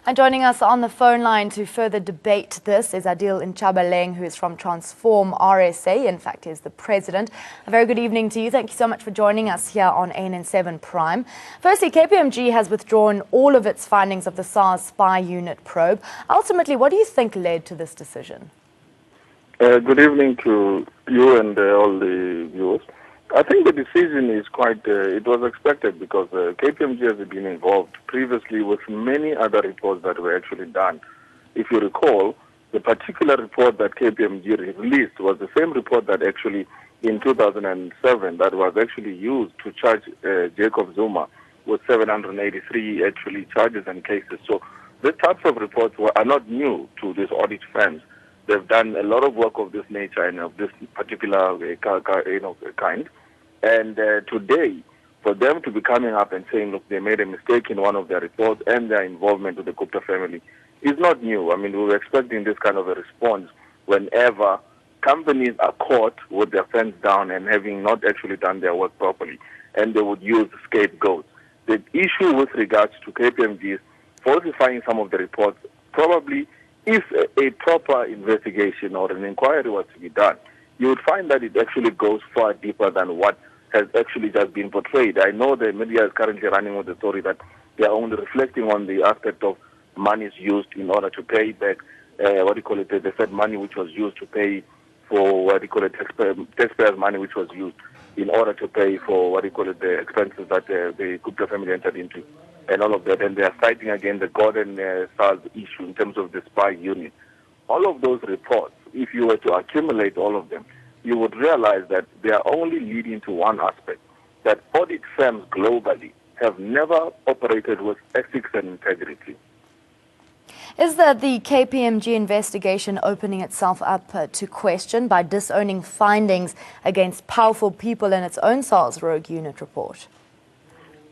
And joining us on the phone line to further debate this is Adil Nchabaleng, who is from Transform RSA. In fact, he's the president. A very good evening to you. Thank you so much for joining us here on ANN7 Prime. Firstly, KPMG has withdrawn all of its findings of the SARS spy unit probe. Ultimately, what do you think led to this decision? Good evening to you and all the viewers. I think the decision is quite, it was expected because KPMG has been involved previously with many other reports that were actually done. If you recall, the particular report that KPMG released was the same report that actually in 2007 that was actually used to charge Jacob Zuma with 783 actually charges and cases. So the types of reports are not new to these audit firms. They've done a lot of work of this nature and of this particular kind. And today, for them to be coming up and saying, look, they made a mistake in one of their reports and their involvement with the Gupta family is not new. I mean, we were expecting this kind of a response whenever companies are caught with their fence down and having not actually done their work properly, and they would use scapegoats. The issue with regards to KPMG is falsifying some of the reports. Probably, if a proper investigation or an inquiry was to be done, you would find that it actually goes far deeper than what has actually just been portrayed. I know the media is currently running with the story that they are only reflecting on the aspect of monies used in order to pay back, they said money which was used to pay for, taxpayers' money which was used in order to pay for, the expenses that the Gupta family entered into and all of that. And they are citing again the Gordon SARS issue in terms of the spy unit. All of those reports, if you were to accumulate all of them, you would realize that they are only leading to one aspect, that audit firms globally have never operated with ethics and integrity. Is that the KPMG investigation opening itself up to question by disowning findings against powerful people in its own SARS rogue unit report?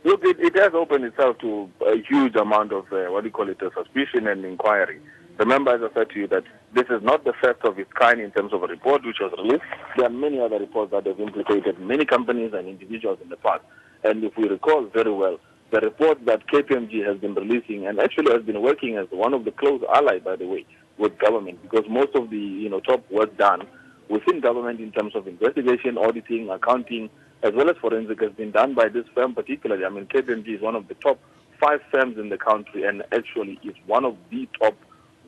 Look, it has opened itself to a huge amount of, suspicion and inquiry. Remember, as I said to you, that this is not the first of its kind in terms of a report which was released. There are many other reports that have implicated many companies and individuals in the past. And if we recall very well, the report that KPMG has been releasing and actually has been working as one of the close allies, by the way, with government, because most of the top work done within government in terms of investigation, auditing, accounting, as well as forensic has been done by this firm particularly. I mean, KPMG is one of the top 5 firms in the country and actually is one of the top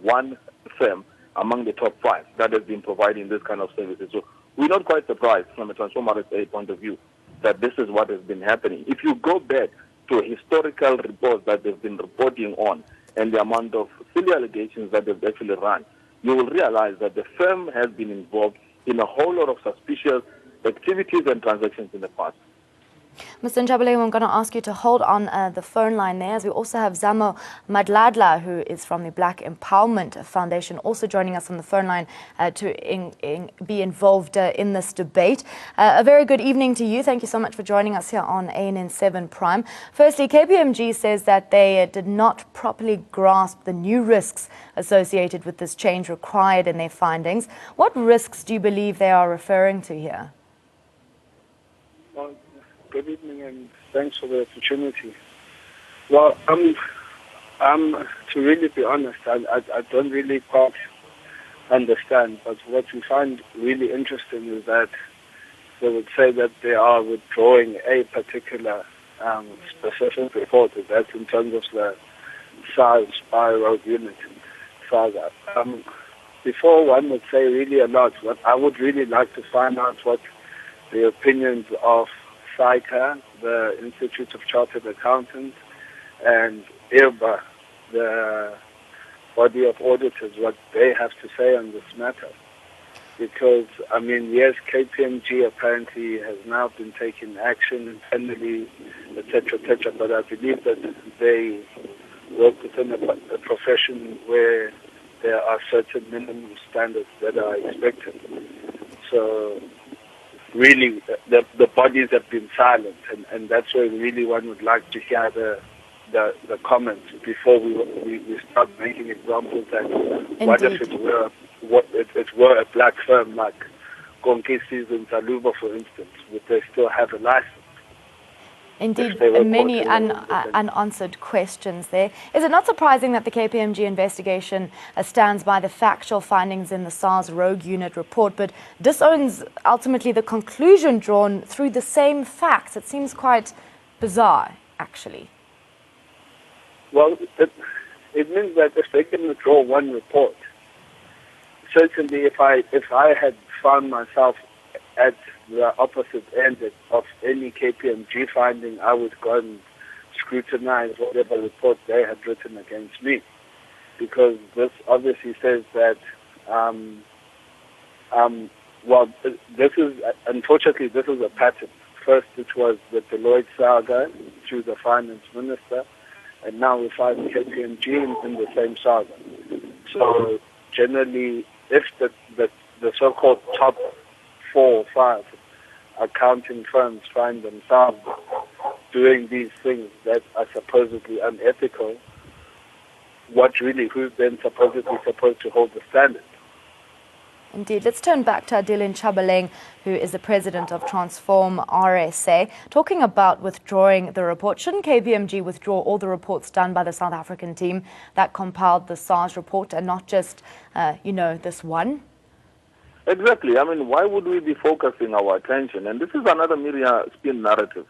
1 firm among the top 5 that has been providing this kind of services. So we're not quite surprised from a Transform RSA point of view that this is what has been happening. If you go back to historical reports that they've been reporting on and the amount of silly allegations that they've actually run, you will realize that the firm has been involved in a whole lot of suspicious activities and transactions in the past. Mr. Nchabaleng, I'm going to ask you to hold on the phone line there, as we also have Zamo Madladla, who is from the Black Empowerment Foundation, also joining us on the phone line to be involved in this debate. A very good evening to you. Thank you so much for joining us here on ANN7 Prime. Firstly, KPMG says that they did not properly grasp the new risks associated with this change required in their findings. What risks do you believe they are referring to here? Well, good evening and thanks for the opportunity. Well, to really be honest, I don't really quite understand, but what we find really interesting is that they would say that they are withdrawing a particular specific report, that's in terms of the SARS spy rogue unit. SARS. Before one would say really a lot, what I would really like to find out what the opinions of CICA, the Institute of Chartered Accountants, and IRBA, the body of auditors, what they have to say on this matter. Because, I mean, yes, KPMG apparently has now been taking action internally, etc., but I believe that they work within a profession where there are certain minimum standards that are expected. So, really, the bodies have been silent, and that's where really one would like to hear the comments before we start making examples that Indeed. What if it were a black firm like Konkisi's in Saluba, for instance, would they still have a license? Indeed, they were many caught in the unanswered questions there. Is it not surprising that the KPMG investigation stands by the factual findings in the SARS Rogue Unit report, but disowns ultimately the conclusion drawn through the same facts? It seems quite bizarre, actually. Well, it means that if they can withdraw one report, certainly if I had found myself at the opposite end of any KPMG finding, I would go and scrutinize whatever report they had written against me, because this obviously says that, unfortunately, this is a pattern. First, it was the Deloitte saga through the finance minister, and now we find KPMG in the same saga. So generally, if the so-called top 4 or 5 accounting firms find themselves doing these things that are supposedly unethical, who's then supposedly supposed to hold the standard? Indeed. Let's turn back to Adilin Chabaleng, who is the president of Transform RSA, talking about withdrawing the report. Shouldn't KPMG withdraw all the reports done by the South African team that compiled the SARS report and not just, this one? Exactly. I mean, why would we be focusing our attention? And this is another media spin narrative.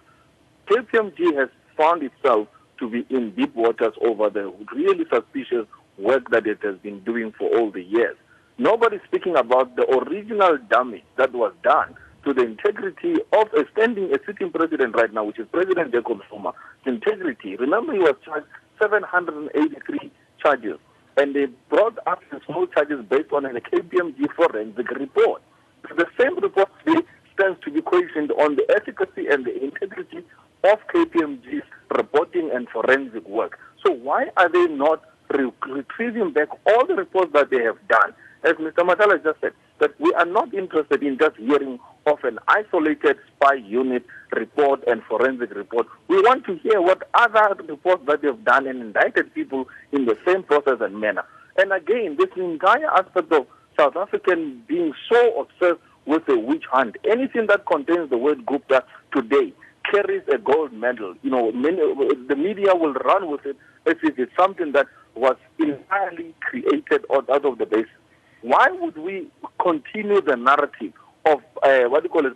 KPMG has found itself to be in deep waters over the really suspicious work that it has been doing for all the years. Nobody's speaking about the original damage that was done to the integrity of a sitting president right now, which is President Jacob Zuma's integrity. Remember, he was charged 783 charges, and they brought up the small charges based on a KPMG forensic report. The same report stands to be questioned on the efficacy and the integrity of KPMG's reporting and forensic work. So why are they not retrieving back all the reports that they have done? As Mr. Matala just said, that we are not interested in just hearing of an isolated spy unit report and forensic report. We want to hear what other reports that they've done and indicted people in the same process and manner. And again, this entire aspect of South African being so obsessed with a witch hunt, anything that contains the word Gupta today carries a gold medal. The media will run with it as if it's something that was entirely created out of the basis. Why would we continue the narrative of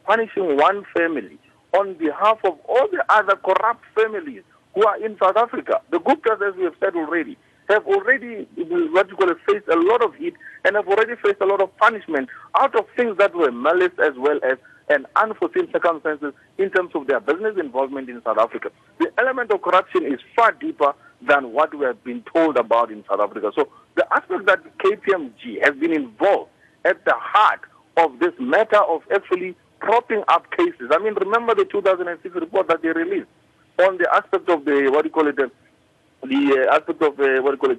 punishing one family on behalf of all the other corrupt families who are in South Africa? The Guptas, as we have said already, have already faced a lot of heat and have already faced a lot of punishment out of things that were malice as well as and unforeseen circumstances in terms of their business involvement in South Africa. The element of corruption is far deeper than what we have been told about in South Africa. So the aspect that KPMG has been involved at the heart of this matter of actually propping up cases. I mean, remember the 2006 report that they released on the aspect of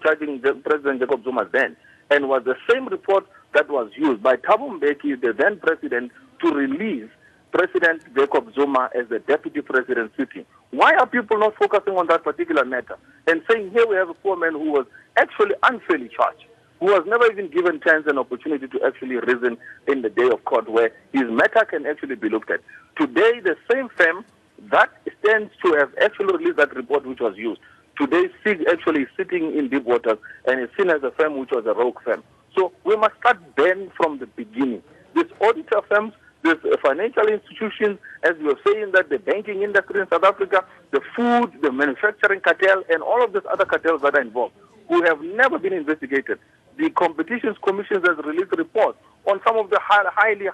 charging President Jacob Zuma then, and was the same report that was used by Thabo Mbeki, the then president, to release President Jacob Zuma as the deputy president sitting. Why are people not focusing on that particular matter and saying, here we have a poor man who was actually unfairly charged, who was never even given chance and opportunity to actually reason in the day of court where his matter can actually be looked at. Today, the same firm that stands to have actually released that report which was used, today actually sitting in deep waters and is seen as a firm which was a rogue firm. So we must start then from the beginning. These auditor firms, these financial institutions, as we were saying, that the banking industry in South Africa, the food, the manufacturing cartel, and all of these other cartels that are involved, who have never been investigated. The Competition Commission has released reports on some of the highly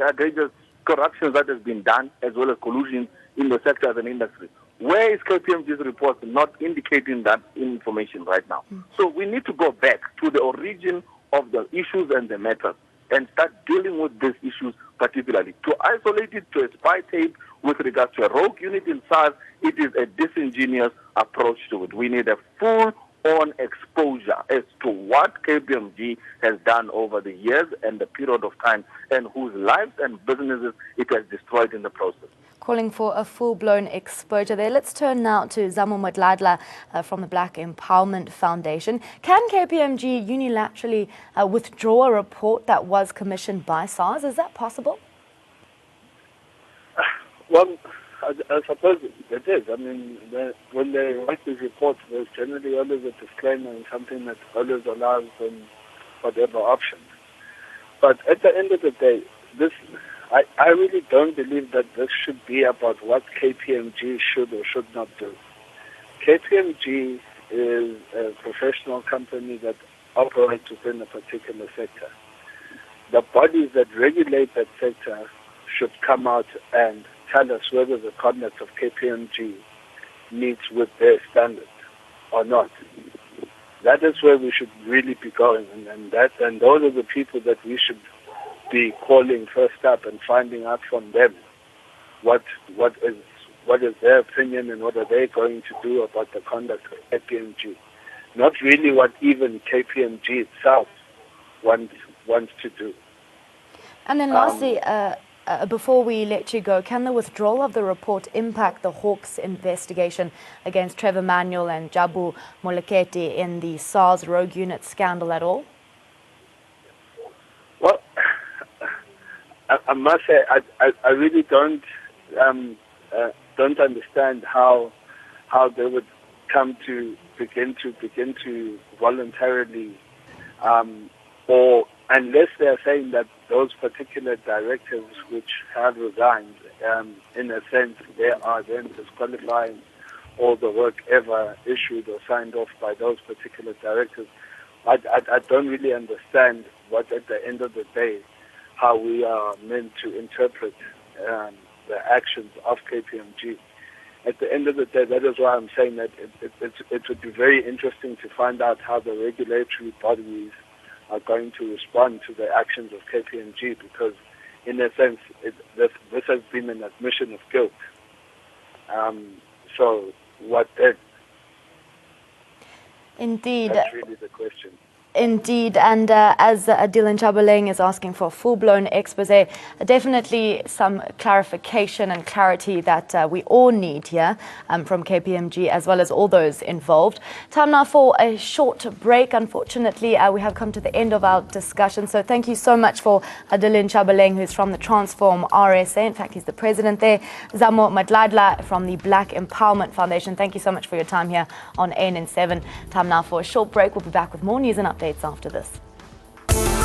egregious corruptions that has been done, as well as collusion in the sector as an industry. Where is KPMG's report not indicating that information right now? So we need to go back to the origin of the issues and the matters and start dealing with these issues particularly. To isolate it to a spy tape with regards to a rogue unit in SARS, it is a disingenuous approach to it. We need a full-on exposure as to what KPMG has done over the years and the period of time and whose lives and businesses it has destroyed in the process. Calling for a full-blown exposure there. Let's turn now to Zamo Madladla from the Black Empowerment Foundation. Can KPMG unilaterally withdraw a report that was commissioned by SARS? Is that possible? Well, I suppose it is. I mean, when they write these reports, there's generally always a disclaimer and something that always allows them whatever options. But at the end of the day, I really don't believe that this should be about what KPMG should or should not do. KPMG is a professional company that operates within a particular sector. The bodies that regulate that sector should come out and tell us whether the conduct of KPMG meets with their standards or not. That is where we should really be going, and those are the people that we should be calling first up and finding out from them what is their opinion and what are they going to do about the conduct of KPMG. Not really what even KPMG itself wants to do. And then lastly, before we let you go, can the withdrawal of the report impact the Hawks investigation against Trevor Manuel and Jabu Moleketi in the SARS rogue unit scandal at all? Well, I must say I really don't understand how they would come to begin to voluntarily or unless they are saying that those particular directives which have resigned, in a sense, they are then disqualifying all the work ever issued or signed off by those particular directives. I don't really understand what, at the end of the day, how we are meant to interpret the actions of KPMG. At the end of the day, that is why I'm saying that it would be very interesting to find out how the regulatory bodies are going to respond to the actions of KPMG, because in a sense this has been an admission of guilt. So what then? Indeed. That's really the question. Indeed, and as Dylan Chabaleng is asking for a full-blown expose, definitely some clarification and clarity that we all need here from KPMG as well as all those involved. Time now for a short break. Unfortunately, we have come to the end of our discussion, so thank you so much for Dylan Chabaleng, who's from the Transform RSA. In fact, he's the president there. Zamo Madladla from the Black Empowerment Foundation. Thank you so much for your time here on ANN7. Time now for a short break. We'll be back with more news and updates after this.